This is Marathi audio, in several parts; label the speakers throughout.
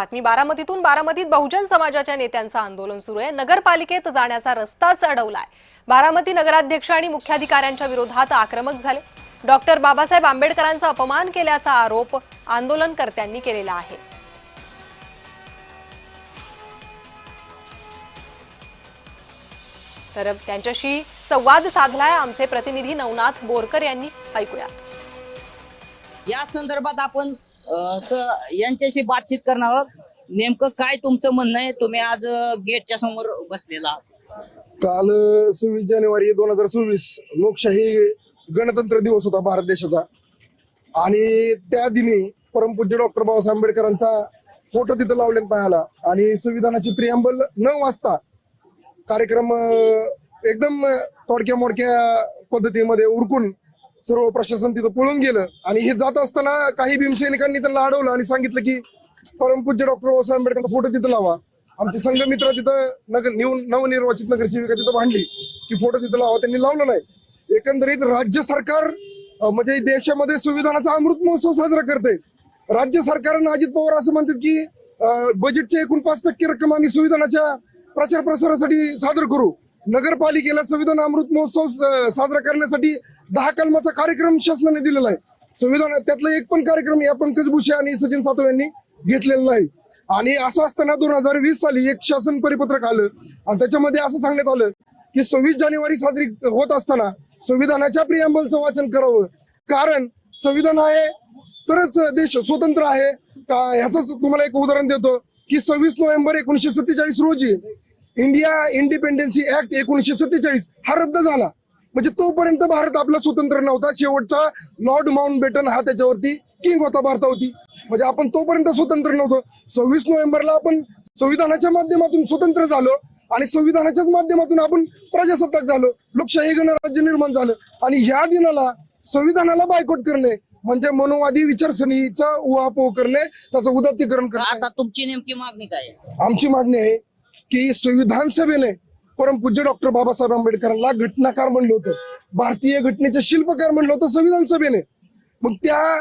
Speaker 1: बातमी बारामतीतून बारामतीत बहुजन समाजाच्या नेत्यांचं आंदोलन सुरू आहे। नगरपालिकेत जाण्याचा रस्ताच अडवलाय। बारामती नगराध्यक्ष आणि मुख्याधिकाऱ्यांच्या विरोधात आक्रमक झाले। डॉक्टर बाबासाहेब आंबेडकरांचा अपमान केल्याचा आरोप आंदोलनकर्त्यांनी केलेला आहे। तर त्यांच्याशी संवाद साधलाय आमचे प्रतिनिधी नवनाथ बोरकर यांनी। ऐकूया।
Speaker 2: या संदर्भात आपण यांच्याशी बातचीत करणार आहोत। नेमकं काय तुमचं म्हणणं आहे? तुम्ही आज गेटच्या समोर बसलेला आहात।
Speaker 3: काल 26 जानेवारी 2024 लोकशाही गणतंत्र दिवस होता भारत देशाचा, आणि त्या दिनी परमपूज्य डॉक्टर बाबासाहेब आंबेडकरांचा फोटो तिथं लावण्यात पाहिला आणि संविधानाची प्रिअम्बल न वाचता कार्यक्रम एकदम थोडक्या मोडक्या पद्धतीमध्ये उरकून सर्व प्रशासन तिथं पळून गेलं। आणि हे जात असताना काही भीमसैनिकांनी त्यांना अडवलं आणि सांगितलं की परमपूज्य डॉक्टर बाबासाहेब आंबेडकरांचा फोटो तिथं लावा। आमचे संघमित्र तिथं नवनिर्वाचित नगरसेविका तिथं भांडली की फोटो तिथं लावा, त्यांनी लावलं नाही। एकंदरीत राज्य सरकार म्हणजे देशामध्ये संविधानाचा अमृत महोत्सव साजरा करते। राज्य सरकारनं अजित पवार असं म्हणतात की बजेटच्या एकूण 5% रक्कम आम्ही संविधानाच्या प्रचार प्रसारासाठी सादर करू। नगरपालिकेला संविधान अमृत महोत्सव साजरा करण्यासाठी 10 कलमाचा कार्यक्रम शासनाने दिलेला आहे। संविधान त्यातला एक पण कार्यक्रम या पंकज भुसे आणि सचिन सातव यांनी घेतलेला नाही। आणि असं असताना 2020 साली एक शासन परिपत्रक आलं आणि त्याच्यामध्ये असं सांगण्यात आलं की 26 जानेवारी साजरी होत असताना संविधानाच्या प्रिअम्बलचं वाचन करावं, कारण संविधान आहे तरच देश स्वतंत्र आहे का। ह्याच तुम्हाला एक उदाहरण देतो की 26 नोव्हेंबर 1947 रोजी इंडिया इंडिपेंडन्सी ऍक्ट 1947 हा रद्द झाला। म्हणजे तोपर्यंत भारत आपला स्वतंत्र नव्हता। शेवटचा लॉर्ड माउंटबॅटन हा त्याच्यावरती किंग होता भारतावरती। म्हणजे आपण तोपर्यंत स्वतंत्र नव्हतो। 26 नोव्हेंबरला आपण संविधानाच्या माध्यमातून स्वतंत्र झालो आणि संविधानाच्याच माध्यमातून आपण प्रजासत्ताक झालो, लोकशाही गणराज्य निर्माण झालं। आणि ह्या दिनाला संविधानाला बायकॉट करणे म्हणजे मनोवादी विचारसरणीचा उहापोह करणे, त्याचं उदात्तीकरण करणे।
Speaker 2: आता तुमची नेमकी मागणी काय आहे?
Speaker 3: आमची मागणी आहे की संविधान सभेने परमपूज्य डॉक्टर बाबासाहेब आंबेडकरांना घटनाकार म्हणलं होतं, भारतीय घटनेचे शिल्पकार म्हणलं होतं संविधान सभेने। मग त्या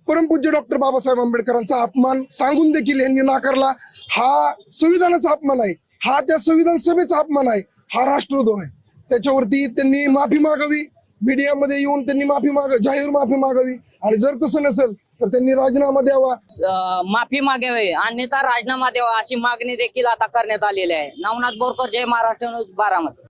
Speaker 3: परमपूज्य डॉक्टर बाबासाहेब आंबेडकरांचा अपमान सांगून देखील यांनी नाकारला। हा संविधानाचा अपमान आहे, हा त्या संविधान सभेचा अपमान आहे, हा राष्ट्रद्रोह आहे। त्याच्यावरती त्यांनी माफी मागावी, मीडियामध्ये येऊन त्यांनी जाहीर माफी मागावी, आणि जर तसं नसेल तर त्यांनी राजीनामा द्यावा,
Speaker 2: माफी मागावी, अन्यथा राजीनामा द्यावा अशी मागणी देखील आता करण्यात आलेली आहे। नवनाथ बोरकर, जय महाराष्ट्र न्यूज, बारामती।